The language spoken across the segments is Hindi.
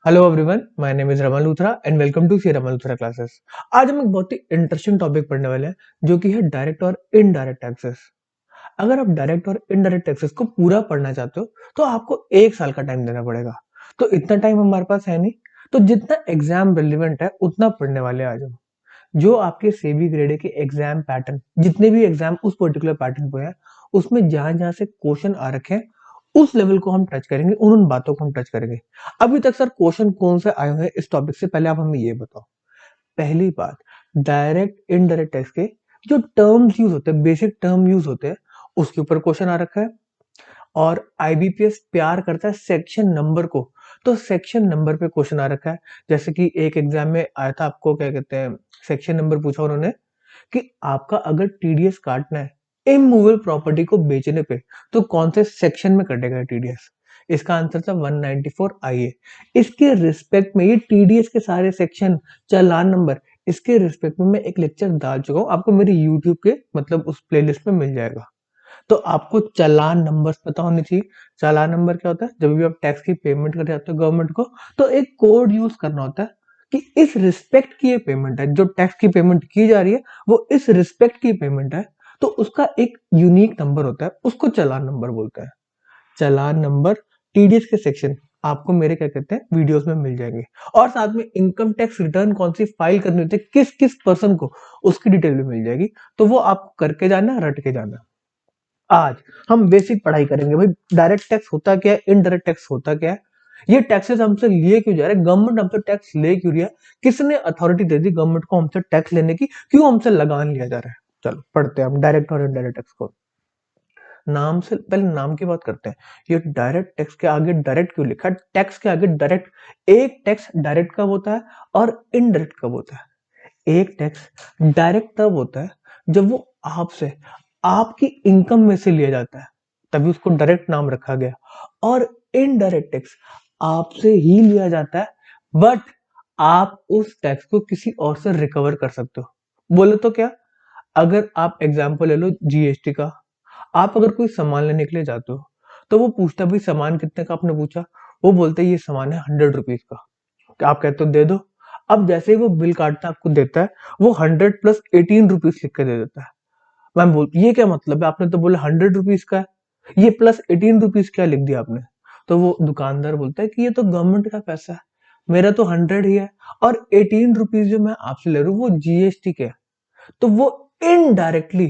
Hello everyone, my name is Raman Luthra and welcome to C Raman Luthra classes. आज हम एक बहुत ही इंटरेस्टिंग टॉपिक पढ़ने वाले हैं जो कि है डायरेक्ट और इनडायरेक्ट टैक्सेस। अगर आप डायरेक्ट और इनडायरेक्ट टैक्सेस को पूरा पढ़ना चाहते हो तो आपको 1 साल का टाइम देना पड़ेगा। तो इतना टाइम हमारे पास है नहीं, तो जितना एग्जाम रिलेवेंट है उतना पढ़ने वाले हैं आज हम। जो आपके सेबी ग्रेड के एग्जाम पैटर्न, जितने भी एग्जाम उस पर्टिकुलर पैटर्न पे है, उसमें जहां जहां से क्वेश्चन आ रखे हैं उस लेवल को हम टच करेंगे, उन उन बातों को हम टच करेंगे। अभी तक सर क्वेश्चन कौन से आए हुए हैं इस टॉपिक से, पहले आप हमें ये बताओ। पहली बात, डायरेक्ट इनडायरेक्ट टैक्स के जो टर्म्स यूज होते हैं, बेसिक टर्म यूज होते हैं, उसके ऊपर क्वेश्चन आ रखा है। और आईबीपीएस प्यार करता है सेक्शन नंबर को, तो सेक्शन नंबर पे क्वेश्चन आ रखा है। जैसे कि एक एग्जाम में आया था, आपको क्या कहते हैं, सेक्शन नंबर पूछा उन्होंने कि आपका अगर टीडीएस काटना है इमूवेबल प्रॉपर्टी को बेचने पे तो कौन से सेक्शन में कटेगा टीडीएस। इसका आंसर था 194 आईए। इसके रिस्पेक्ट में ये टीडीएस के सारे सेक्शन, चालान नंबर, इसके रिस्पेक्ट में मैं एक लेक्चर डाल चुका हूँ, आपको मेरी यूट्यूब के मतलब उस प्लेलिस्ट में मिल जाएगा। तो आपको चालान नंबर्स पता होने चाहिए। चालान नंबर क्या होता है? जब भी आप टैक्स की पेमेंट कर जाते हो गवर्नमेंट को, तो एक कोड यूज करना होता है कि इस रिस्पेक्ट की ये पेमेंट है, जो टैक्स की पेमेंट की जा रही है वो इस रिस्पेक्ट की पेमेंट है। तो उसका एक यूनिक नंबर होता है, उसको चालान नंबर बोलते हैं। चालान नंबर, टीडीएस के सेक्शन आपको मेरे क्या कहते हैं वीडियोस में मिल जाएंगे। और साथ में इनकम टैक्स रिटर्न कौन सी फाइल करनी होती है, किस किस पर्सन को, उसकी डिटेल भी मिल जाएगी। तो वो आप करके जाना, रट के जाना। आज हम बेसिक पढ़ाई करेंगे भाई, डायरेक्ट टैक्स होता क्या है, इनडायरेक्ट टैक्स होता क्या है, ये टैक्सेस हमसे लिए क्यों जा रहे हैं, गवर्नमेंट हमसे टैक्स ले क्यों रही है, किसने अथॉरिटी दे दी गवर्नमेंट को हमसे टैक्स लेने की, क्यों हमसे लगान लिया जा रहा है। चलो पढ़ते हैं हम डायरेक्ट और इनडायरेक्ट टैक्स को। नाम से पहले नाम की बात करते हैं। ये डायरेक्ट टैक्स के आगे डायरेक्ट क्यों लिखा है, टैक्स के आगे डायरेक्ट। एक टैक्स डायरेक्ट कब होता है और इनडायरेक्ट कब होता है? एक टैक्स डायरेक्ट तब होता है जब वो आपसे, आपकी इनकम में से लिया जाता है, तभी उसको डायरेक्ट नाम रखा गया। और इनडायरेक्ट टैक्स आपसे ही लिया जाता है, बट आप उस टैक्स को किसी और से रिकवर कर सकते हो। बोले तो क्या, अगर आप एग्जाम्पल ले लो जीएसटी का, आप अगर कोई सामान लेने के लिए जाते हो तो वो पूछता भाई सामान कितने का, आपने पूछा, वो बोलते ये सामान है 100 रुपीज का, तो आप कहते हो दे दो। अब जैसे ही वो बिल काटता आपको देता है, वो 100 + 18 रुपीज लिख के दे देता है। मैम बोल ये क्या मतलब है, आपने तो बोला 100 रुपीज का है, ये +18 रुपीज क्या लिख दिया आपने। तो वो दुकानदार बोलता है कि ये तो गवर्नमेंट का पैसा है, मेरा तो 100 ही है, और 18 रुपीज जो मैं आपसे ले रहा हूँ वो जीएसटी के है। तो वो इनडायरेक्टली,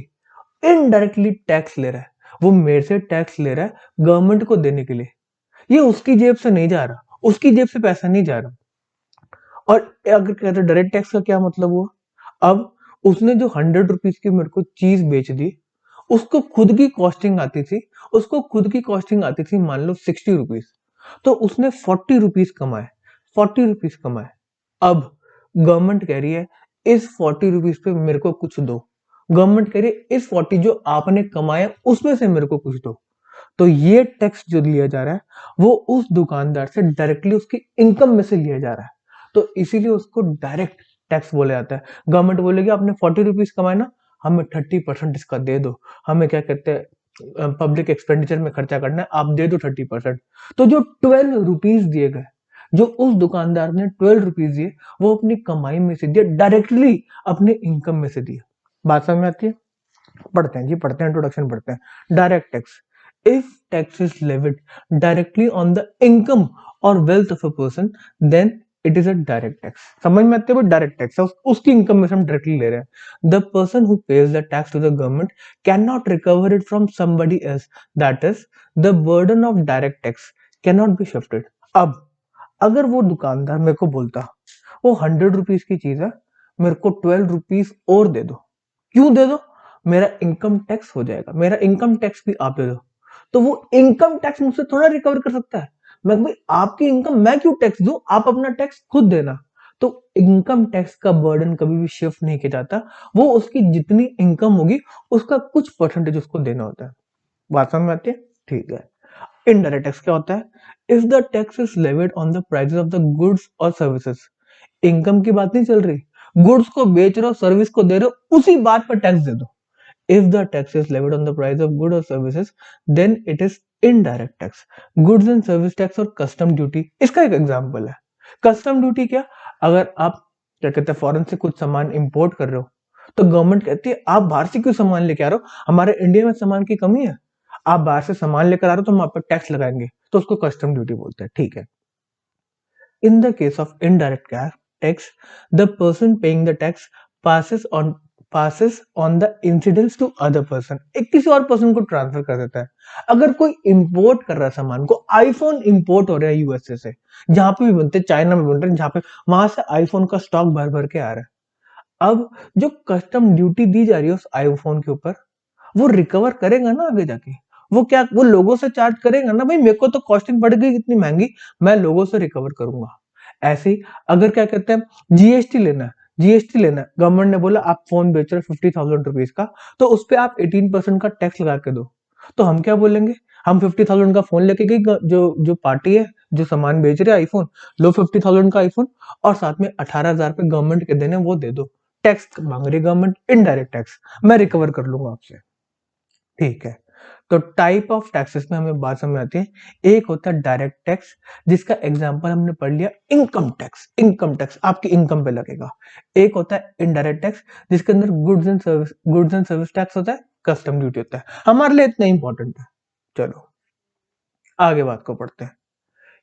इनडायरेक्टली टैक्स ले रहा है, वो मेरे से टैक्स ले रहा है गवर्नमेंट को देने के लिए। ये उसकी जेब से नहीं जा रहा, उसकी जेब से पैसा नहीं जा रहा। और अगर कहते डायरेक्ट टैक्स का क्या मतलब हुआ, अब उसने जो 100 रुपीज की मेरे को चीज बेच दी, उसको खुद की कॉस्टिंग आती थी, उसको खुद की कॉस्टिंग आती थी मान लो 60 रुपीज, तो उसने 40 रुपीज कमाए, 40 रुपीज कमाए। अब गवर्नमेंट कह रही है इस 40 रुपीज पे मेरे को कुछ दो, गवर्नमेंट कह रही है इस 40 जो आपने कमाया उसमें से मेरे को कुछ दो। तो ये टैक्स जो लिया जा रहा है वो उस दुकानदार से डायरेक्टली उसकी इनकम में से लिया जा रहा है, तो इसीलिए उसको डायरेक्ट टैक्स बोला जाता है। गवर्नमेंट बोलेगी आपने 40 रुपीज कमाए ना, हमें 30% इसका दे दो, हमें क्या कहते हैं पब्लिक एक्सपेंडिचर में खर्चा करना है, आप दे दो 30%। तो जो 12 रुपीज दिए गए, जो उस दुकानदार ने 12 रुपीज दिए, वो अपनी कमाई में से दिया, डायरेक्टली अपने इनकम में से दिया। बात समझ में आती है? पढ़ते हैं जी, पढ़ते हैं, इंट्रोडक्शन पढ़ते हैं। Direct tax, if tax is levied directly on the income or wealth of a person, then it is a direct tax। समझ में आते हैं? डायरेक्ट टैक्स है, उसकी इनकम में से हम डायरेक्टली ले रहे हैं। The person who pays the tax to the government can not recover it from somebody else, that is the burden of direct tax can not be shifted. अब अगर वो दुकानदार मेरे को बोलता वो 100 रुपीज की चीज है, मेरे को 12 रुपीज और दे दो, क्यों दे दो, मेरा इनकम टैक्स हो जाएगा, मेरा इनकम टैक्स भी आप दे दो, तो वो इनकम टैक्स मुझसे थोड़ा रिकवर कर सकता है। मैं भाई आपकी इनकम मैं क्यों टैक्स दूं, आप अपना टैक्स खुद देना। तो इनकम टैक्स का बर्डन कभी भी शिफ्ट नहीं किया जाता, वो उसकी जितनी इनकम होगी उसका कुछ परसेंटेज उसको देना होता है। बात समझ में आती है? ठीक है। इनडायरेक्ट टैक्स क्या होता है? If the tax is levied on the prices of the goods और सर्विसेज, इनकम की बात नहीं चल रही, गुड्स को बेच रहे हो, सर्विस को दे रहे हो, उसी बात पर टैक्स दे दो। If the tax is levied on the price of goods or services, then it is indirect tax। Goods and service tax और custom duty इसका एक एग्जांपल है। कस्टम ड्यूटी क्या, अगर आप क्या कहते हैं फॉरेन से कुछ सामान इंपोर्ट कर रहे हो तो गवर्नमेंट कहती है आप बाहर से क्यों सामान लेके आ रहे हो, हमारे इंडिया में सामान की कमी है, आप बाहर से सामान लेकर आ रहे हो तो हम आप पर टैक्स लगाएंगे, तो उसको कस्टम ड्यूटी बोलते हैं। ठीक है। In the case of indirect tax, the person paying the tax passes on the incidence to other person, एक किसी और पर्सन को ट्रांसफर कर देता है। अगर कोई इंपोर्ट कर रहा है सामान को, आईफोन इंपोर्ट हो रहा है यूएसए से, जहां पे भी बनते हैं, चाइना में बन रहे हैं, जहां पे वहां से आईफोन का स्टॉक भर भर के आ रहा है। अब जो कस्टम ड्यूटी दी जा रही है उस आईफोन के ऊपर, वो रिकवर करेगा ना आगे जाके, वो क्या वो लोगों से चार्ज करेगा ना, भाई मेरे को तो कॉस्टिंग पड़ गई इतनी महंगी, मैं लोगों से रिकवर करूंगा। ऐसे ही अगर क्या कहते हैं जीएसटी लेना है, जीएसटी लेना है, गवर्नमेंट ने बोला आप फोन बेच रहे हो 50,000 रुपीज का, तो उस पर आप 18% का टैक्स लगा के दो, तो हम क्या बोलेंगे, हम 50,000 का फोन लेके गई, जो जो पार्टी है जो सामान बेच रहे हैं आईफोन, लो 50,000 का आईफोन, और साथ में 18,000 रुपए गवर्नमेंट के देने वो दे दो, टैक्स मांग रही गवर्नमेंट, इनडायरेक्ट टैक्स, मैं रिकवर कर लूंगा आपसे। ठीक है। तो टाइप ऑफ टैक्सेस में हमें बात समझ आती है। एक होता है डायरेक्ट टैक्स, जिसका एग्जांपल हमने पढ़ लिया इनकम टैक्स, इनकम टैक्स आपकी इनकम पे लगेगा। एक होता है इनडायरेक्ट टैक्स, जिसके अंदर गुड्स एंड सर्विस टैक्स होता है, कस्टम ड्यूटी होता है, हमारे लिए इतना इंपॉर्टेंट है। चलो आगे बात को पढ़ते हैं।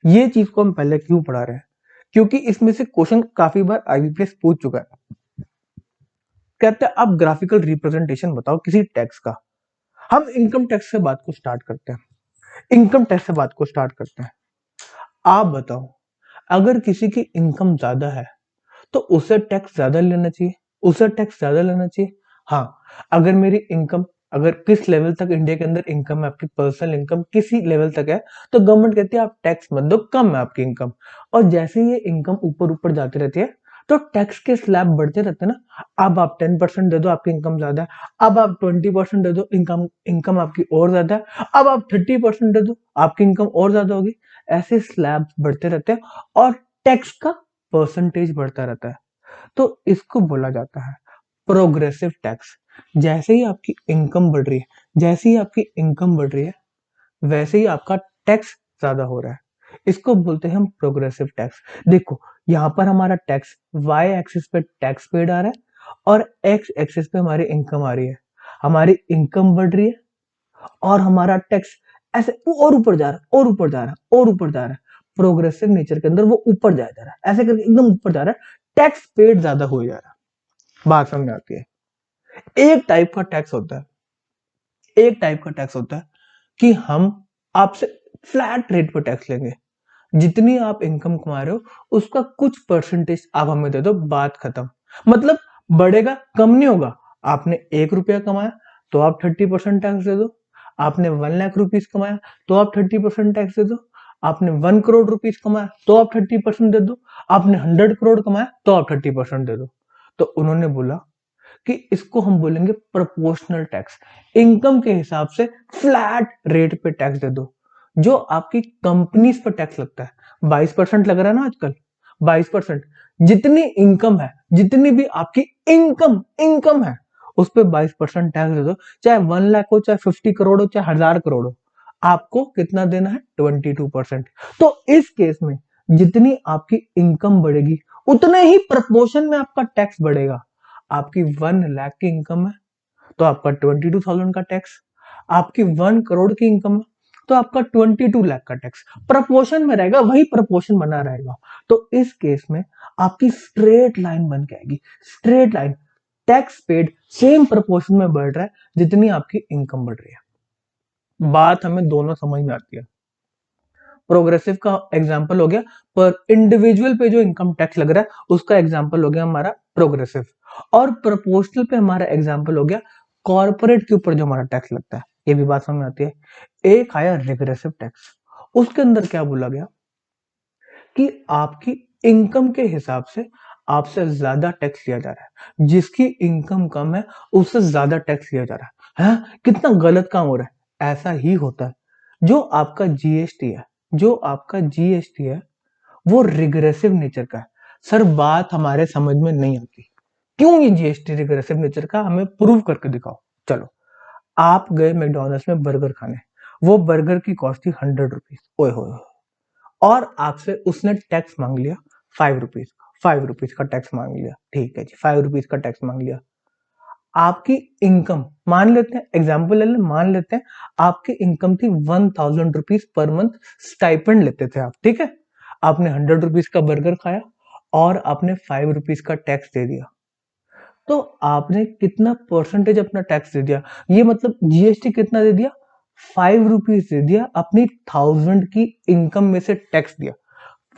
ये चीज को हम पहले क्यों पढ़ा रहे हैं, क्योंकि इसमें से क्वेश्चन काफी बार आईबीपीएस पूछ चुका है। कहते हैं आप ग्राफिकल रिप्रेजेंटेशन बताओ किसी टैक्स का। हम इनकम टैक्स से बात को स्टार्ट करते हैं, इनकम टैक्स से बात को स्टार्ट करते हैं। आप बताओ, अगर किसी की इनकम ज्यादा है तो उसे टैक्स ज्यादा लेना चाहिए, उसे टैक्स ज्यादा लेना चाहिए। हाँ, अगर मेरी इनकम, अगर किस लेवल तक इंडिया के अंदर इनकम है, आपकी पर्सनल इनकम किसी लेवल तक है, तो गवर्नमेंट कहती है आप टैक्स मत दो, कम है आपकी इनकम। और जैसे ही ये इनकम ऊपर ऊपर जाती रहती है तो टैक्स के स्लैब बढ़ते रहते हैं ना। अब आप 10% दे दो, आपकी इनकम ज्यादा है, अब आप 20% दे दो, इनकम इनकम आपकी और ज्यादा है, अब आप 30% दे दो, आपकी इनकम और ज्यादा होगी। ऐसे स्लैब बढ़ते रहते हैं और टैक्स का परसेंटेज बढ़ता रहता है, तो इसको बोला जाता है प्रोग्रेसिव टैक्स। जैसे ही आपकी इनकम बढ़ रही है, जैसे ही आपकी इनकम बढ़ रही है, वैसे ही आपका टैक्स ज्यादा हो रहा है, इसको बोलते हैं हम प्रोग्रेसिव टैक्स। देखो यहाँ पर हमारा टैक्स वाई एक्सिस पे टैक्स पेड आ रहा है और एक्स एक्सिस पे हमारी इनकम आ रही है, हमारी इनकम बढ़ रही है और हमारा टैक्स ऐसे और ऊपर जा रहा है, और ऊपर जा रहा है, और ऊपर जा रहा है, प्रोग्रेसिव नेचर के अंदर वो ऊपर जा रहा है, ऐसे करके एकदम ऊपर जा रहा है, टैक्स पेड ज्यादा हो जा रहा है। बात समझ आती है। एक टाइप का टैक्स होता है, एक टाइप का टैक्स होता है कि हम आपसे फ्लैट रेट पर टैक्स लेंगे, जितनी आप इनकम कमा रहे हो उसका कुछ परसेंटेज आप हमें दे दो, बात खत्म। मतलब बढ़ेगा कम नहीं होगा, आपने 1 रुपया कमाया तो आप 30% टैक्स दे दो, आपने 1 लाख रुपीज कमाया तो आप 30% टैक्स दे दो, आपने 1 करोड़ रुपीज कमाया तो आप 30% दे दो, आपने 100 करोड़ कमाया तो आप 30% दे दो। तो उन्होंने बोला कि इसको हम बोलेंगे प्रोपोर्शनल टैक्स, इनकम के हिसाब से फ्लैट रेट पे टैक्स दे दो। जो आपकी कंपनीज पर टैक्स लगता है 22% लग रहा है ना आजकल, 22%, जितनी इनकम है, जितनी भी आपकी इनकम इनकम है उस पर 22% टैक्स दे दो, चाहे 1 लाख हो, चाहे 50 करोड़ हो, चाहे 1000 करोड़ हो, आपको कितना देना है, 22%। तो इस केस में जितनी आपकी इनकम बढ़ेगी उतने ही प्रपोर्शन में आपका टैक्स बढ़ेगा। आपकी 1 लाख की इनकम है तो आपका 22,000 का टैक्स, आपकी 1 करोड़ की इनकम है तो आपका 22 लाख का टैक्स, प्रपोर्शन में रहेगा, वही प्रपोर्शन बना रहेगा। तो इस केस में आपकी स्ट्रेट लाइन बन के आएगी, straight line, tax paid same proportion में बढ़ रहा है जितनी आपकी इनकम बढ़ रही है। बात हमें दोनों समझ में आती है। प्रोग्रेसिव का एग्जाम्पल हो गया, पर इंडिविजुअल पे जो इनकम टैक्स लग रहा है उसका एग्जाम्पल हो गया हमारा प्रोग्रेसिव, और प्रोपोर्शनल पे हमारा एग्जाम्पल हो गया कॉर्पोरेट के ऊपर जो हमारा टैक्स लगता है। ये भी बात समझ में आती है। एक आया रिग्रेसिव टैक्स, उसके अंदर क्या बोला गया कि आपकी इनकम के हिसाब से आपसे ज्यादा टैक्स लिया जा रहा है, जिसकी इनकम कम है उससे ज्यादा टैक्स लिया जा रहा है। हाँ, कितना गलत काम हो रहा है। ऐसा ही होता है। जो आपका जीएसटी है, जो आपका जीएसटी है वो रिग्रेसिव नेचर का है। सर बात हमारे समझ में नहीं आती, क्यों ये जीएसटी रिग्रेसिव नेचर का, हमें प्रूव करके दिखाओ। चलो, आप गए मैकडॉनल्ड्स में बर्गर खाने, वो बर्गर की कॉस्ट थी 100 रुपीज, ओए होए, और आपसे उसने टैक्स मांग लिया ₹5 ₹5 का टैक्स मांग लिया, ठीक है जी, ₹5 का टैक्स मांग लिया। आपकी इनकम मान लेते हैं, एग्जाम्पल ले लें, मान लेते हैं आपकी इनकम थी ₹1000 पर मंथ स्टाइपेंड लेते थे आप, ठीक है। आपने ₹100 का बर्गर खाया और आपने ₹5 का टैक्स दे दिया, तो आपने कितना परसेंटेज अपना टैक्स दे दिया, ये मतलब जीएसटी कितना दे दिया, ₹5 दे दिया, अपनी 1000 की इनकम में से टैक्स दिया।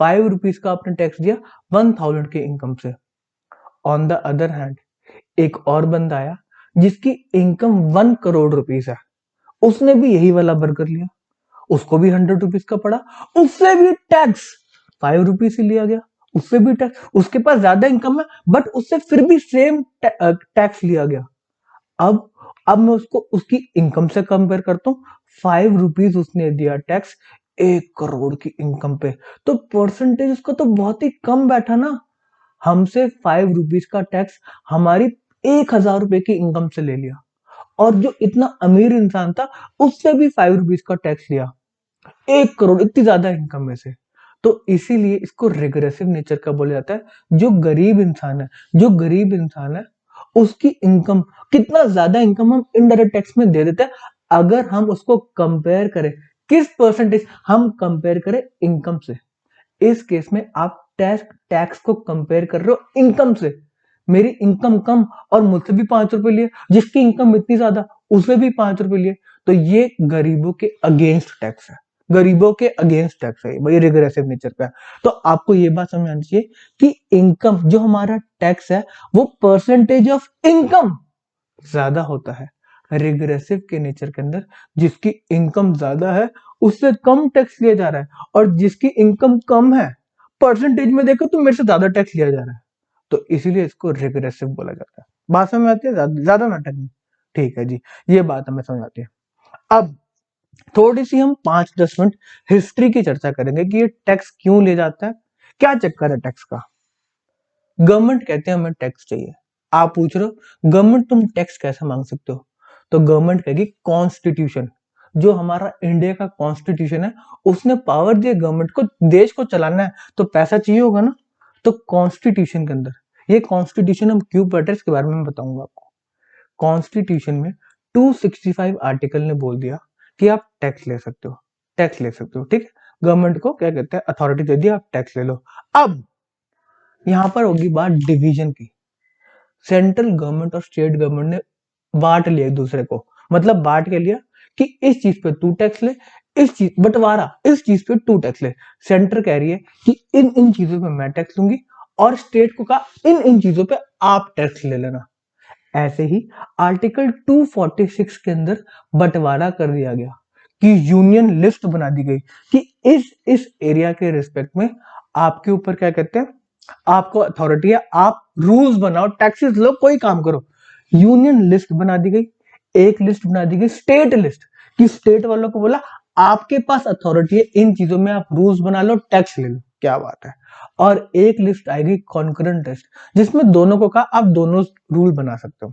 ₹5 का आपने टैक्स दिया 1000 की इनकम से। ऑन द अदर हैंड एक और बंदा आया जिसकी इनकम 1 करोड़ रुपीस है, उसने भी यही वाला बर्गर लिया, उसको भी ₹100 का पड़ा, उससे भी टैक्स ₹5 ही लिया गया, उससे भी टैक्स, उसके पास ज्यादा इनकम है बट उससे फिर भी सेम टैक्स लिया गया। अब अब मैं उसको उसकी इनकम से कंपेयर करता हूँ, ₹5 उसने दिया टैक्स 1 करोड़ की इनकम पे, तो परसेंटेज उसका तो बहुत ही कम बैठा ना। हमसे ₹5 का टैक्स हमारी ₹1000 की इनकम से ले लिया, और जो इतना अमीर इंसान था उससे भी ₹5 का टैक्स लिया 1 करोड़ इतनी ज्यादा इनकम में से। तो इसीलिए इसको रिग्रेसिव नेचर का बोला जाता है। जो गरीब इंसान है उसकी इनकम, कितना ज्यादा इनकम हम इनडायरेक्ट टैक्स में दे देते हैं, अगर हम उसको कंपेयर करें, किस परसेंटेज हम कंपेयर करें, इनकम से। इस केस में आप टैक्स टैक्स को कंपेयर कर रहे हो इनकम से। मेरी इनकम कम और मुझसे भी ₹5 लिए, जिसकी इनकम इतनी ज्यादा उसे भी ₹5 लिए, तो ये गरीबों के अगेंस्ट टैक्स है, गरीबों के अगेंस्ट टैक्स है, भाई रिग्रेसिव नेचर का है। तो आपको ये बात समझ आनी चाहिए कि इनकम जो हमारा टैक्स है वो परसेंटेज ऑफ इनकम ज्यादा होता है। रिग्रेसिव के नेचर के अंदर जिसकी इनकम ज्यादा है उससे कम टैक्स लिया जा रहा है, और जिसकी इनकम कम है परसेंटेज में देखो तो मेरे से ज्यादा टैक्स लिया जा रहा है, तो इसीलिए इसको रिग्रेसिव बोला जाता है। बात समझ में आती है, ज्यादा नाटक नहीं, ठीक है जी, ये बात हमें समझ आती है। अब थोड़ी सी हम 5-10 मिनट हिस्ट्री की चर्चा करेंगे कि ये टैक्स क्यों ले जाता है, क्या चक्कर है टैक्स का। गवर्नमेंट कहते हैं हमें टैक्स चाहिए, आप पूछ रहे हो गवर्नमेंट तुम टैक्स कैसे मांग सकते हो, तो गवर्नमेंट कहेगी कॉन्स्टिट्यूशन, जो हमारा इंडिया का कॉन्स्टिट्यूशन है उसने पावर दी गवर्नमेंट को, देश को चलाना है तो पैसा चाहिए होगा ना। तो कॉन्स्टिट्यूशन के अंदर, ये कॉन्स्टिट्यूशन हम क्यों पढ़ रहे हैं इसके बारे में बताऊंगा आपको। कॉन्स्टिट्यूशन में 265 आर्टिकल ने बोल दिया कि आप टैक्स ले सकते हो, टैक्स ले सकते हो, ठीक है। गवर्नमेंट को क्या कहते हैं, अथॉरिटी दे दी, आप टैक्स ले लो। अब यहां पर होगी बात डिवीजन की। सेंट्रल गवर्नमेंट और स्टेट गवर्नमेंट ने बांट लिया एक दूसरे को, मतलब बांट के लिया कि इस चीज पे तू टैक्स ले, इस चीज बंटवारा, इस चीज पे तू टैक्स ले। सेंटर कह रही है कि इन इन चीजों पे मैं टैक्स लूंगी, और स्टेट को कहा इन इन चीजों पे आप टैक्स ले लेना। ऐसे ही आर्टिकल 246 के अंदर बंटवारा कर दिया गया कि यूनियन लिस्ट बना दी गई कि इस एरिया के रिस्पेक्ट में आपके ऊपर क्या कहते हैं, आपको अथॉरिटी है, आप रूल्स बनाओ, टैक्सेस लो, कोई काम करो। यूनियन लिस्ट बना दी गई, एक लिस्ट बना दी गई स्टेट लिस्ट, कि स्टेट वालों को बोला आपके पास अथॉरिटी है, इन चीजों में आप रूल्स बना लो, टैक्स ले लो, क्या बात है। और एक लिस्ट आएगी कॉन्करेंट लिस्ट, जिसमें दोनों को कहा आप दोनों रूल बना सकते हो।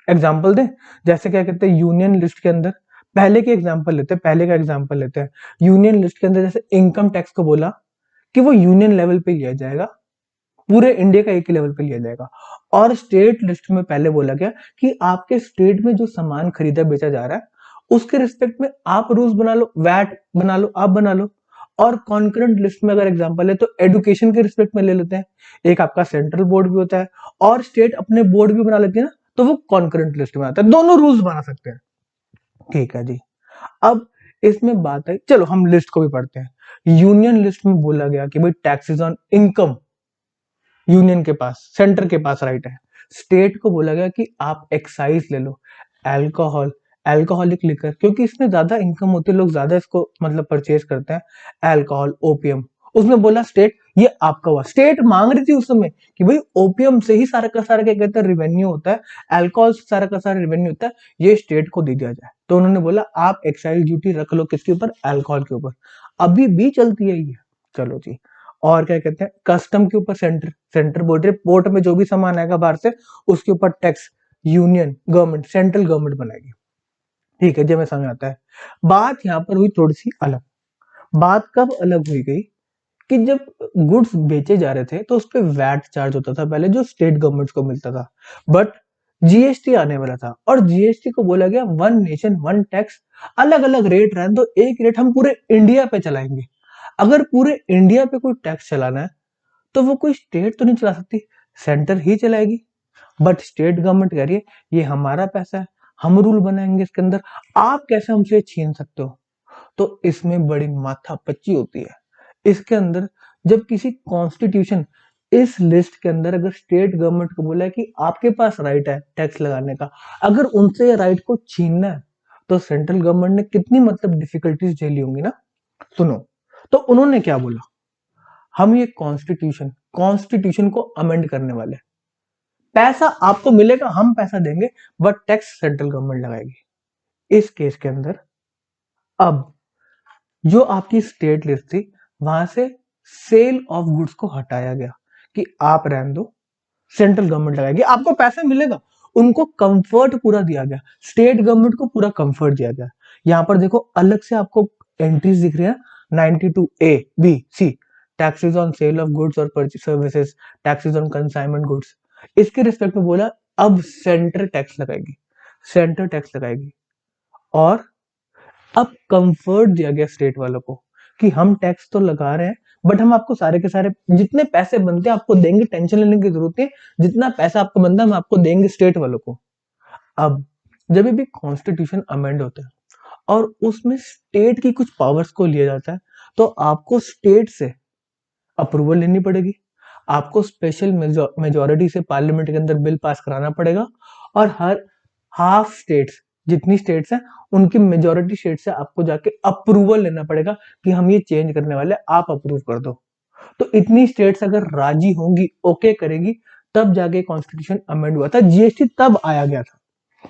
एग्जाम्पल दें, जैसे क्या कहते हैं यूनियन लिस्ट के अंदर, पहले के एग्जाम्पल लेते हैं, पहले का एग्जाम्पल लेते हैं। यूनियन लिस्ट के अंदर जैसे इनकम टैक्स को बोला कि वो यूनियन लेवल पे लिया जाएगा, पूरे इंडिया का एक ही लेवल पे लिया जाएगा। और स्टेट लिस्ट में पहले बोला गया कि आपके स्टेट में जो सामान खरीदा बेचा जा रहा है उसके रिस्पेक्ट में आप रूल्स बना लो, वैट बना लो, आप बना लो। और कॉन्करेंट लिस्ट में अगर एग्जांपल है तो एजुकेशन के रिस्पेक्ट में ले लेते हैं, एक आपका सेंट्रल बोर्ड भी होता है और स्टेट अपने बोर्ड भी बना लेती है ना, तो वो कॉन्करेंट लिस्ट में आता है, दोनों रूल्स बना सकते हैं, ठीक है जी। अब इसमें बात है, चलो हम लिस्ट को भी पढ़ते हैं। यूनियन लिस्ट में बोला गया कि भाई टैक्सेस ऑन इनकम यूनियन के पास, सेंटर के पास राइट है। स्टेट को बोला गया कि आप एक्साइज ले लो, अल्कोहल, अल्कोहलिक लिकर, क्योंकि इसमें ज्यादा इनकम होती है, लोग ज्यादा इसको मतलब परचेज करते हैं, अल्कोहल, ओपियम। उसमें बोला स्टेट ये आपका हुआ, स्टेट मांग रही थी उस समय कि भाई ओपियम से ही सारा का सारा क्या कहते हैं रेवेन्यू होता है, अल्कोहल से सारा का सारा रेवेन्यू होता है, ये स्टेट को दे दिया जाए। तो उन्होंने बोला आप एक्साइज ड्यूटी रख लो, किसके ऊपर, अल्कोहल के ऊपर। अभी भी चलती है ये, चलो जी। और क्या कहते हैं, कस्टम के ऊपर सेंटर, सेंटर बोल रहे पोर्ट में जो भी सामान आएगा बाहर से उसके ऊपर tax union government, central government बनाएगी, ठीक है जी, हमें समझ आता है। बात यहाँ पर हुई थोड़ी सी अलग। बात कब अलग हुई गई कि जब गुड्स बेचे जा रहे थे तो उस पे वैट चार्ज होता था पहले, जो स्टेट गवर्नमेंट्स को मिलता था। बट जीएसटी आने वाला था और जीएसटी को बोला गया वन नेशन वन टैक्स, अलग अलग रेट रहने तो एक रेट हम पूरे इंडिया पे चलाएंगे। अगर पूरे इंडिया पे कोई टैक्स चलाना है तो वो कोई स्टेट तो नहीं चला सकती, सेंटर ही चलाएगी। बट स्टेट गवर्नमेंट कह रही है ये हमारा पैसा है, हम रूल बनाएंगे इसके अंदर, आप कैसे हमसे छीन सकते हो। तो इसमें बड़ी माथापच्ची होती है। इसके अंदर जब किसी कॉन्स्टिट्यूशन इस लिस्ट के अंदर अगर स्टेट गवर्नमेंट को बोला है कि आपके पास राइट है टैक्स लगाने का, अगर उनसे ये राइट को छीनना है तो सेंट्रल गवर्नमेंट ने कितनी मतलब डिफिकल्टीज झेली होंगी ना। सुनो, तो उन्होंने क्या बोला, हम ये कॉन्स्टिट्यूशन को अमेंड करने वाले हैं। पैसा आपको मिलेगा, हम पैसा देंगे, बट टैक्स सेंट्रल गवर्नमेंट लगाएगी। इस केस के अंदर अब जो आपकी स्टेट लिस्ट थी वहां से सेल ऑफ गुड्स को हटाया गया कि आप रहने दो, सेंट्रल गवर्नमेंट लगाएगी, आपको पैसा मिलेगा। उनको कंफर्ट पूरा दिया गया, स्टेट गवर्नमेंट को पूरा कंफर्ट दिया गया। यहाँ पर देखो अलग से आपको एंट्रीज दिख रही है, 92 A B C, taxes on sale of goods और purchase services, taxes on consignment goods. इसके रिस्पेक्ट में बोला अब सेंटर टैक्स लगाएगी, सेंटर टैक्स लगाएगी। और अब कंफर्ट दिया गया स्टेट वालों को कि हम टैक्स तो लगा रहे हैं बट हम आपको सारे के सारे जितने पैसे बनते हैं आपको देंगे, टेंशन लेने की जरूरत नहीं, जितना पैसा आपको बनता है हम आपको देंगे स्टेट वालों को। अब जब भी कॉन्स्टिट्यूशन अमेंड होता है और उसमें स्टेट की कुछ पावर्स को लिया जाता है तो आपको स्टेट से अप्रूवल लेनी पड़ेगी, आपको स्पेशल मेजोरिटी से पार्लियामेंट के अंदर बिल पास कराना पड़ेगा, और हर हाफ स्टेट्स, जितनी स्टेट्स हैं उनकी मेजोरिटी स्टेट से आपको जाके अप्रूवल लेना पड़ेगा कि हम ये चेंज करने वाले, आप अप्रूव कर दो। तो इतनी स्टेट्स अगर राजी होंगी, ओके करेगी, तब जाके कॉन्स्टिट्यूशन अमेंड हुआ था, जीएसटी तब आया गया था।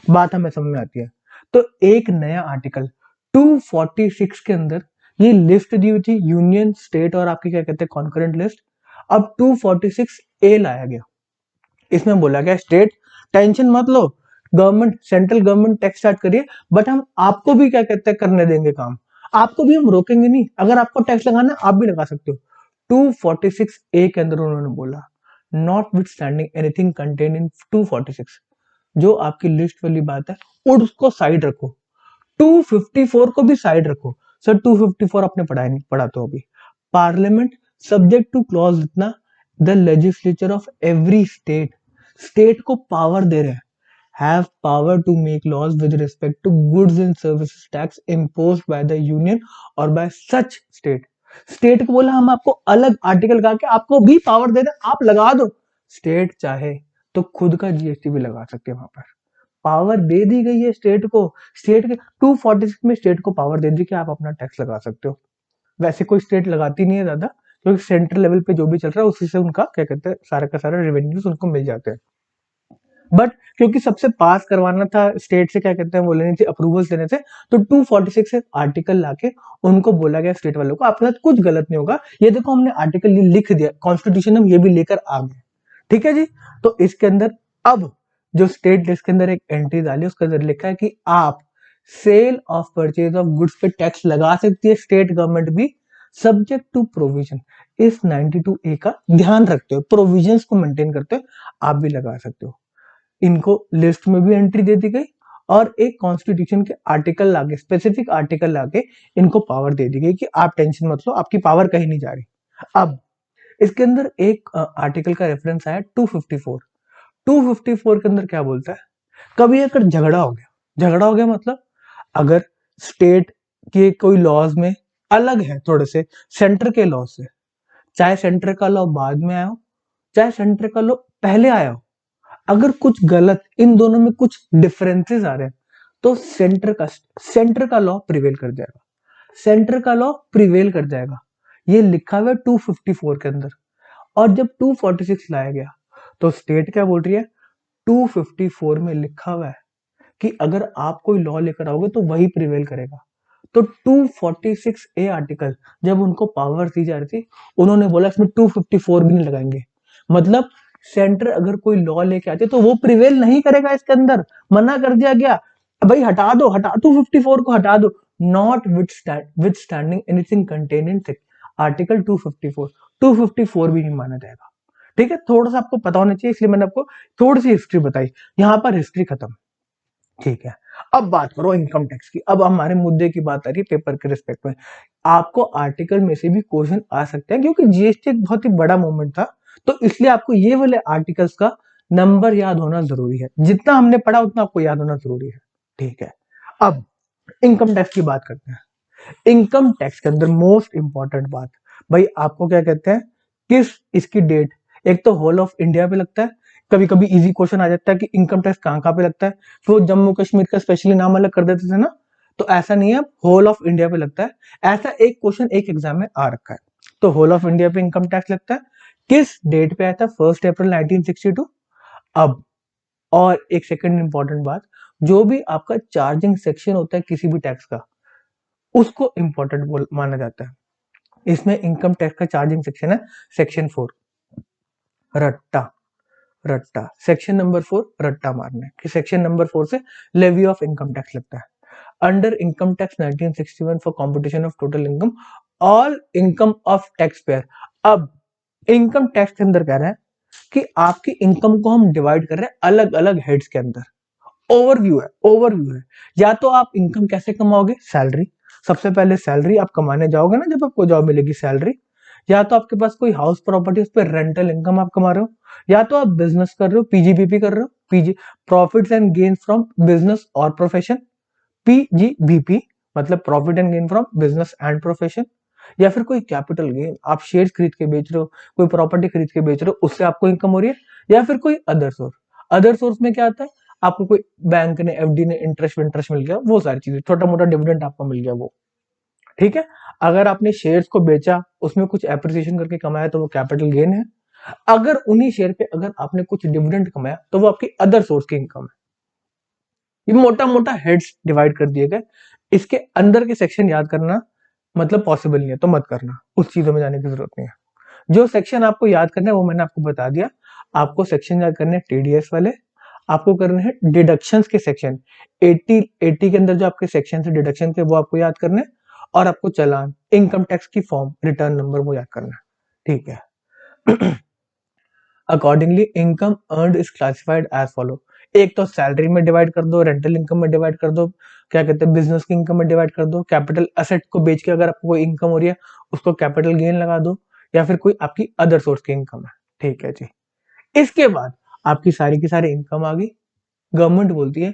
बात हमें समझ में आती है। तो एक नया आर्टिकल 246 के अंदर ये लिस्ट दी हुई थी, यूनियन, स्टेट और आपकी क्या कहते हैं कॉन्करेंट लिस्ट। अब 246 ए लाया गया, इसमें बोला गया स्टेट टेंशन मत लो, government central government tax start करिए, बट हम आपको भी क्या कहते हैं करने देंगे काम, आपको भी हम रोकेंगे नहीं, अगर आपको टैक्स लगाना है आप भी लगा सकते हो। 246 ए के अंदर उन्होंने बोला notwithstanding anything contain in 246, जो आपकी लिस्ट वाली बात है उसको साइड रखो, 254 को भी साइड रखो। सर 254 आपने पढ़ा नहीं, पढ़ा तो अभी, पार्लियामेंट सब्जेक्ट टू क्लॉज इतना, the legislature of every state, state को पावर दे रहे हैं, have power to make laws with respect to goods and services tax imposed by the union और बाय सच स्टेट। स्टेट को बोला हम आपको अलग आर्टिकल लगा के आपको भी पावर दे रहे हैं, आप लगा दो। स्टेट चाहे तो खुद का जीएसटी भी लगा सकते हैं, वहां पर पावर दे दी गई है स्टेट को। स्टेट के 246 में स्टेट को पावर दे दी कि आप अपना टैक्स लगा सकते हो। वैसे कोई स्टेट लगाती नहीं है ज्यादा, क्योंकि सेंट्रल लेवल पे जो भी चल रहा है उसी से उनका क्या कहते हैं सारा का सारा रेवेन्यूज उनको मिल जाते हैं। बट क्योंकि सबसे पास करवाना था स्टेट से, क्या कहते हैं वो लेनी थी अप्रूवल देने थे, तो 246 से आर्टिकल लाके उनको बोला गया स्टेट वालों को आपके साथ कुछ गलत नहीं होगा, ये देखो हमने आर्टिकल लिख दिया, कॉन्स्टिट्यूशन हम ये भी लेकर आ गए, ठीक है जी। तो इसके अंदर अब जो स्टेट लिस्ट के अंदर एक एंट्री डाली उसके अंदर लिखा है कि आप sale of purchase of goods पे टैक्स लगा सकती है स्टेट गवर्नमेंट भी, सब्जेक्ट टू प्रोविजन। इस 92 ए का ध्यान रखते हो, प्रोविजंस को मेंटेन करते हो, आप भी लगा सकते हो। इनको लिस्ट में भी एंट्री दे दी गई और एक कॉन्स्टिट्यूशन के आर्टिकल लाके, स्पेसिफिक आर्टिकल लाके इनको पावर दे दी गई कि आप टेंशन मत लो, आपकी पावर कहीं नहीं जा रही। अब इसके अंदर एक आर्टिकल का रेफरेंस आया 254। 254 के अंदर क्या बोलता है, कभी अगर झगड़ा हो गया, झगड़ा हो गया मतलब अगर स्टेट के कोई लॉज में अलग है थोड़े से सेंटर के लॉ से, चाहे सेंटर का लॉ बाद में आया हो चाहे सेंटर का लॉ पहले आया हो, अगर कुछ गलत इन दोनों में कुछ डिफरेंसेस आ रहे हैं तो सेंटर का लॉ प्रिवेल कर जाएगा, सेंटर का लॉ प्रिवेल कर जाएगा। ये लिखा हुआ है 254 के अंदर। और जब 246 लाया गया तो स्टेट क्या बोल रही है, 254 में लिखा हुआ है कि अगर आप कोई लॉ लेकर आओगे तो वही प्रिवेल करेगा। तो 246 ए आर्टिकल जब उनको पावर दी जा रही थी, उन्होंने बोला इसमें 254 भी नहीं लगाएंगे, मतलब सेंटर अगर कोई लॉ लेके आते तो वो प्रिवेल नहीं करेगा इसके अंदर, मना कर दिया गया, भाई हटा दो, हटा 254 को हटा दो, not with standing anything contain in, article 254 भी नहीं माना जाएगा। ठीक है, थोड़ा सा आपको पता होना चाहिए, इसलिए मैंने आपको थोड़ी सी हिस्ट्री बताई। यहां पर हिस्ट्री खत्म। ठीक है, अब बात करो इनकम टैक्स की। अब हमारे मुद्दे की बात आ रही है पेपर के रिस्पेक्ट में। आपको आर्टिकल में से भी क्वेश्चन आ सकते हैं, क्योंकि जीएसटी एक बहुत ही बड़ा मूवमेंट था, तो इसलिए आपको ये वाले आर्टिकल्स का नंबर याद होना जरूरी है। जितना हमने पढ़ा उतना आपको याद होना जरूरी है। ठीक है, अब इनकम टैक्स की बात करते हैं। इनकम टैक्स के अंदर मोस्ट इंपॉर्टेंट बात, भाई आपको क्या कहते हैं, किस इसकी डेट, एक तो होल ऑफ इंडिया पे लगता है। कभी कभी इजी क्वेश्चन आ जाता है कि इनकम टैक्स कहाँ कहाँ पे लगता है, तो जम्मू कश्मीर का स्पेशली नाम अलग कर देते थे ना, तो ऐसा नहीं है, होल ऑफ इंडिया पे लगता है। ऐसा एक क्वेश्चन एक एग्जाम में आ रखा है, तो होल ऑफ इंडिया पे इनकम टैक्स लगता है। किस डेट पे आया था, 1 अप्रैल 1962। अब और एक सेकंड इंपॉर्टेंट बात, जो भी आपका चार्जिंग सेक्शन होता है किसी भी टैक्स का, उसको इंपॉर्टेंट माना जाता है। इसमें इनकम टैक्स का चार्जिंग सेक्शन है सेक्शन 4, रट्टा। रट्टा सेक्शन नंबर 4, रट्टा मारना है कि सेक्शन नंबर 4 से लेवी ऑफ इनकम टैक्स लगता है। Under income tax 1961 for competition of total income, all income of tax payer. अब इनकम टैक्स के अंदर कह रहा है कि आपकी इनकम को हम डिवाइड कर रहे हैं अलग अलग हेड्स के अंदर। ओवरव्यू है, ओवरव्यू है। या तो आप इनकम कैसे कमाओगे, सैलरी। सबसे पहले सैलरी आप कमाने जाओगे ना, जब आपको जॉब मिलेगी सैलरी। या तो आपके पास कोई हाउस प्रॉपर्टी, उस पर रेंटल इनकम आप कमा रहे हो। या तो आप बिजनेस कर रहे हो, पीजीबीपी कर रहे हो, PG profits and gain from business और प्रोफेशन, पीजीबीपी मतलब profit and gain from business and profession. या फिर कोई कैपिटल गेन, आप शेयर्स खरीद के बेच रहे हो, कोई प्रॉपर्टी खरीद के बेच रहे हो, उससे आपको इनकम हो रही है। या फिर कोई अदर सोर्स। अदर सोर्स में क्या आता है, आपको कोई बैंक ने, एफडी ने इंटरेस्ट इंटरेस्ट मिल गया, वो सारी चीजें, छोटा मोटा डिविडेंड आपको मिल गया वो। ठीक है, अगर आपने शेयर्स को बेचा, उसमें कुछ एप्रिसिएशन करके कमाया, तो वो कैपिटल गेन है। अगर उन्हीं शेयर पे अगर आपने कुछ डिविडेंड कमाया, तो वो आपकी अदर सोर्स की इनकम है। ये मोटा मोटा हेड्स डिवाइड कर दिए गए। इसके अंदर के सेक्शन याद करना मतलब पॉसिबल नहीं है, तो मत करना, उस चीजों में जाने की जरूरत नहीं है। जो सेक्शन आपको याद करना है वो मैंने आपको बता दिया। आपको सेक्शन याद करने हैं टीडीएस वाले, आपको करने हैं डिडक्शंस के सेक्शन। 80 के अंदर जो आपके सेक्शन है डिडक्शन के, वो आपको याद करने हैं। और आपको चालान, इनकम टैक्स की फॉर्म, रिटर्न नंबर, वो याद करना है। ठीक है। Accordingly income earned is classified as follow. एक तो सैलरी में डिवाइड कर दो, रेंटल इनकम में डिवाइड कर दो, क्या कहते हैं बिजनेस की इनकम में डिवाइड कर दो, कैपिटल असेट को बेच के अगर आपको कोई इनकम हो रही है उसको कैपिटल गेन लगा दो, या फिर कोई आपकी अदर सोर्स की इनकम है। ठीक है जी। इसके बाद आपकी सारी की सारी इनकम आ गई। गवर्नमेंट बोलती है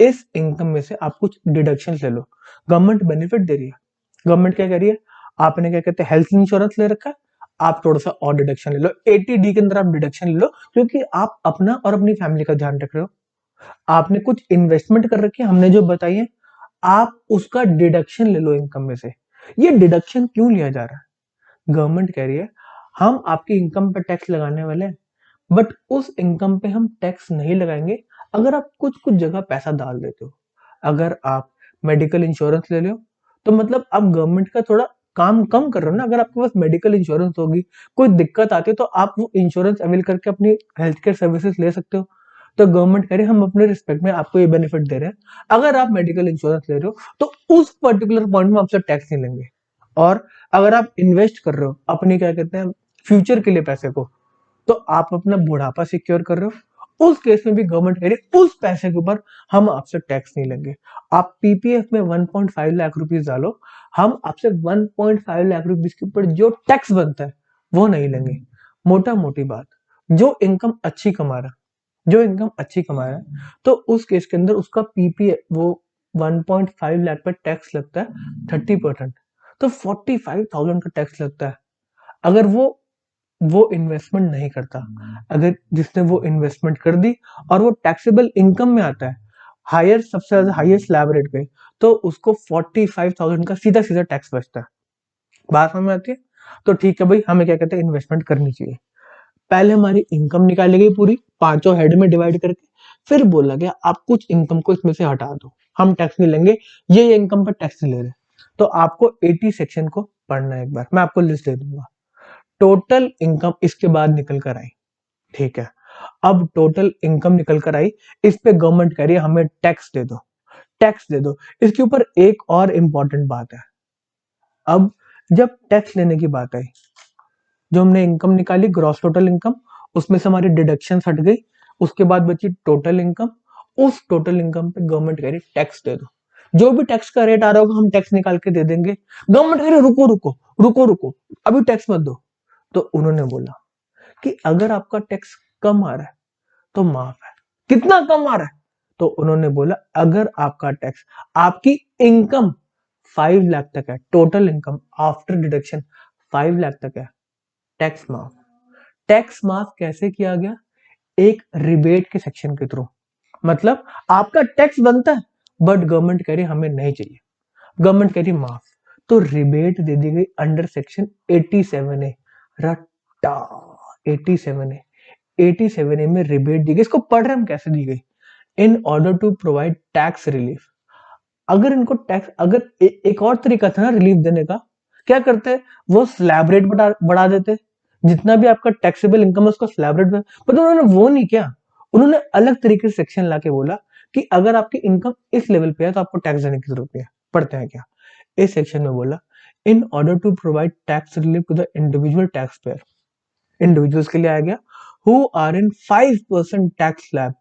इस इनकम में से आप कुछ डिडक्शन ले लो। गवर्नमेंट बेनिफिट दे रही है। गवर्नमेंट क्या कह रही है, आपने क्या कहते हैं हेल्थ इंश्योरेंस ले रखा है, आप थोड़ा सा और डिडक्शन ले लो, 80D के अंदर आप डिडक्शन ले लो, क्योंकि आप अपना और अपनी फैमिली का ध्यान रख रहे हो। आपने कुछ इन्वेस्टमेंट कर रखी है, हमने जो बताई है, आप उसका डिडक्शन ले लो इनकम में से। ये डिडक्शन क्यों लिया जा रहा है, गवर्नमेंट कह रही है हम आपकी इनकम पर टैक्स लगाने वाले हैं, बट उस इनकम पे हम टैक्स नहीं लगाएंगे अगर आप कुछ कुछ जगह पैसा डाल देते हो। अगर आप मेडिकल इंश्योरेंस ले लो, तो मतलब आप गवर्नमेंट का थोड़ा काम कम कर रहे हो ना। अगर आपके पास मेडिकल इंश्योरेंस होगी, कोई दिक्कत आती है, तो आप वो इंश्योरेंस अवेल करके अपनी हेल्थ केयर सर्विसेज ले सकते हो। तो गवर्नमेंट कह रही है हम अपने रिस्पेक्ट में आपको ये बेनिफिट दे रहे हैं, अगर आप मेडिकल इंश्योरेंस ले रहे हो तो उस पर्टिकुलर पॉइंट में आपसे टैक्स नहीं लेंगे। और अगर आप इन्वेस्ट कर रहे हो अपनी क्या कहते हैं फ्यूचर के लिए पैसे को, तो आप अपना बुढ़ापा सिक्योर कर रहे हो, उस केस में भी गवर्नमेंट कह रही है उस पैसे के ऊपर हम आपसे टैक्स नहीं लेंगे। आप पीपीएफ में 1.5 लाख रुपीस डालो, हम आपसे 1.5 लाख रुपीस के ऊपर जो टैक्स बनता है वो नहीं लेंगे। मोटा मोटी बात, जो इनकम अच्छी कमा रहा जो इनकम अच्छी कमा रहा है, तो उस केस के अंदर उसका पीपीएफ वो 1.5 लाख पर टैक्स लगता है 30%, तो 45,000 का टैक्स लगता है। अगर वो इन्वेस्टमेंट नहीं करता, अगर जिसने वो इन्वेस्टमेंट कर दी और वो टैक्सेबल इनकम में आता है हायर, सबसे ज्यादा हाईएस्ट स्लैब रेट पे, तो उसको 45,000 का सीधा सीधा टैक्स बचता है। बात समझ में आती है। तो ठीक है भाई, हमें क्या कहते हैं इन्वेस्टमेंट करनी चाहिए। पहले हमारी इनकम निकाली गई पूरी पांचों हेड में डिवाइड करके, फिर बोला गया आप कुछ इनकम को इसमें से हटा दो, हम टैक्स नहीं लेंगे, ये इनकम पर टैक्स नहीं ले रहे। तो आपको 80 सेक्शन को पढ़ना है, एक बार मैं आपको लिस्ट दे दूंगा। टोटल इनकम इसके बाद निकल कर आई। ठीक है, अब टोटल इनकम निकल कर आई, इस पे गवर्नमेंट कह रही है हमें टैक्स दे दो, टैक्स दे दो। इसके ऊपर एक और इंपॉर्टेंट बात है, अब जब टैक्स लेने की बात आई, जो हमने इनकम निकाली ग्रॉस टोटल इनकम, उसमें से हमारी डिडक्शन हट गई, उसके बाद बची टोटल इनकम। उस टोटल इनकम पे गवर्नमेंट कह रही टैक्स दे दो, जो भी टैक्स का रेट आ रहा होगा हम टैक्स निकाल के दे देंगे। गवर्नमेंट कह रही रुको रुको रुको रुको, अभी टैक्स मत दो। तो उन्होंने बोला कि अगर आपका टैक्स कम आ रहा है तो माफ है। कितना कम आ रहा है? तो उन्होंने बोला अगर आपका टैक्स, आपकी इनकम 5 लाख तक है, total income after deduction 5 lakh तक है, टैक्स माफ। टैक्स माफ कैसे किया गया? एक रिबेट के सेक्शन के थ्रू। मतलब आपका टैक्स बनता है बट गवर्नमेंट कह रही हमें नहीं चाहिए, गवर्नमेंट कह रही माफ, तो रिबेट दे दी गई अंडर सेक्शन 87A। रट्टा 87A, 87A में रिबेट दी गई। इसको पढ़ रहे हम कैसे दी गई? In order to provide tax relief. अगर इनको टैक्स, अगर एक और तरीका था ना रिलीफ देने का, क्या करते? वो स्लैब रेट बढ़ा देते, जितना भी आपका टैक्सेबल इनकम है उसका स्लैब रेट, पर उन्होंने वो नहीं किया। उन्होंने अलग तरीके से सेक्शन लाके बोला कि अगर आपकी इनकम इस लेवल पे है तो आपको टैक्स देने की जरूरत नहीं है। पढ़ते हैं क्या इस सेक्शन में? बोला in order to provide tax relief to the individual tax payer, individuals के लिए आ गया, who are in 5% tax slab,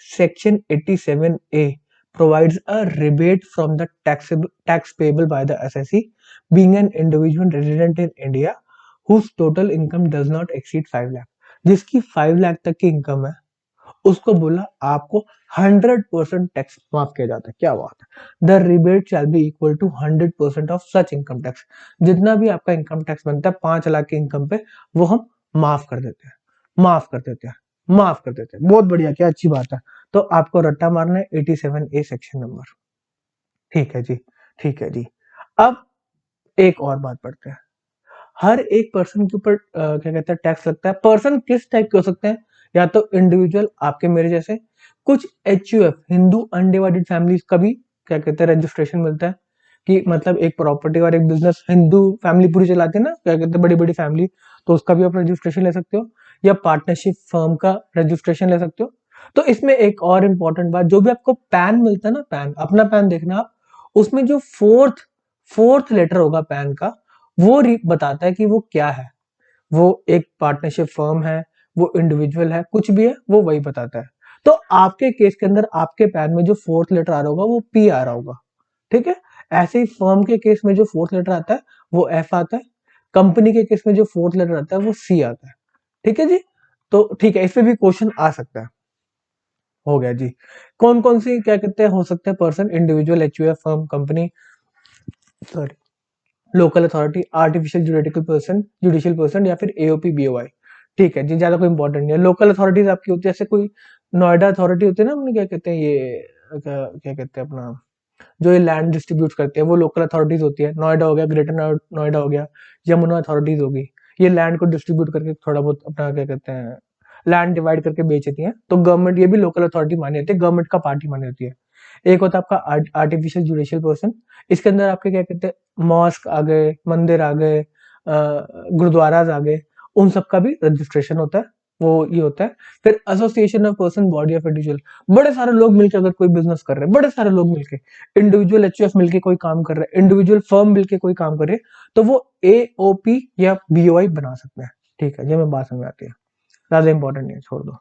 section 87A provides a rebate from the tax payable by the assessee being an individual resident in India whose total income does not exceed 5 lakh. जिसकी 5 लाख तक की इनकम है उसको बोला आपको 100% टैक्स माफ किया जाता है। क्या बात है? The rebate shall be equal to 100% of such income tax. जितना भी आपका इनकम टैक्स बनता है 5 लाख की इनकम पे, वो हम माफ कर देते हैं, माफ कर देते हैं, माफ कर देते हैं। बहुत बढ़िया, क्या अच्छी बात है। तो आपको रट्टा मारना है 87A सेक्शन नंबर। ठीक है जी, ठीक है जी। अब एक और बात पढ़ते हैं। हर एक पर्सन के ऊपर क्या कहते हैं टैक्स लगता है। पर्सन किस टाइप के हो सकते हैं? या तो इंडिविजुअल आपके मेरे जैसे, कुछ HUF हिंदू अनडिवाइडेड फैमिलीज का भी क्या कहते हैं रजिस्ट्रेशन मिलता है, कि मतलब एक प्रॉपर्टी और एक बिजनेस हिंदू फैमिली पूरी चलाती है ना, क्या कहते हैं बड़ी बड़ी फैमिली, तो उसका भी आप रजिस्ट्रेशन ले सकते हो, या पार्टनरशिप फर्म का रजिस्ट्रेशन ले सकते हो। तो इसमें एक और इम्पोर्टेंट बात, जो भी आपको पैन मिलता है ना, पैन, अपना पैन देखना आप, उसमें जो फोर्थ फोर्थ लेटर होगा पैन का, वो बताता है कि वो क्या है। वो एक पार्टनरशिप फर्म है, वो इंडिविजुअल है, कुछ भी है, वो वही बताता है। तो आपके केस के अंदर आपके पैन में जो फोर्थ लेटर आ रहा होगा वो P आ रहा होगा, ठीक है। ऐसे ही फर्म के केस में जो फोर्थ लेटर आता है वो F आता है, कंपनी के केस में जो फोर्थ लेटर आता है वो C आता है। ठीक है जी। तो ठीक है, इसमें भी क्वेश्चन आ सकता है। हो गया जी। कौन कौन सी क्या कहते हैं हो सकते हैं person? Individual, HUF, firm, company, sorry, local authority, artificial judicial person, या फिर AOP BOI। ठीक है जी, ज्यादा कोई इंपॉर्टेंट नहीं है। लोकल अथॉरिटीज आपकी होती है, जैसे कोई नोएडा अथॉरिटी होती है ना अपनी, क्या कहते हैं ये, क्या कहते हैं अपना, जो ये लैंड डिस्ट्रीब्यूट करते हैं, वो लोकल अथॉरिटीज होती है। नोएडा हो गया, ग्रेटर नोएडा हो गया, यमुना अथॉरिटीज होगी, ये लैंड को डिस्ट्रीब्यूट करके थोड़ा बहुत अपना क्या कहते हैं लैंड डिवाइड करके बेचती है। तो गवर्नमेंट ये भी लोकल अथॉरिटी मानी जाती है, गवर्नमेंट का पार्टी मानी होती है। एक होता है आपका आर्टिफिशियल जुडिशियल पर्सन, इसके अंदर आपके क्या कहते हैं मॉस्क आ गए, मंदिर आ गए, गुरुद्वाराज आ गए, उन सब का भी रजिस्ट्रेशन होता है, वो ये होता है। फिर association of person, body of individual, बड़े सारे लोग मिलकर अगर कोई बिजनेस कर रहे हैं, बड़े सारे लोग मिलके, इंडिविजुअल HUF मिलके कोई काम कर रहा है, इंडिविजुअल फर्म मिलके कोई काम कर रहे हैं, तो वो AOP या BOI बना सकते हैं। ठीक है, ये मैं बात समझ आती है, ज्यादा इंपॉर्टेंट नहीं है, छोड़ दो।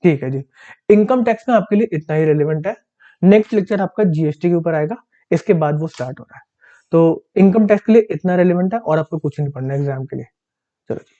ठीक है जी। इनकम टैक्स में आपके लिए इतना ही रेलिवेंट है। नेक्स्ट लेक्चर आपका GST के ऊपर आएगा, इसके बाद वो स्टार्ट हो रहा है। तो इनकम टैक्स के लिए इतना रेलिवेंट है और आपको कुछ नहीं पढ़ना एग्जाम के लिए। चलो।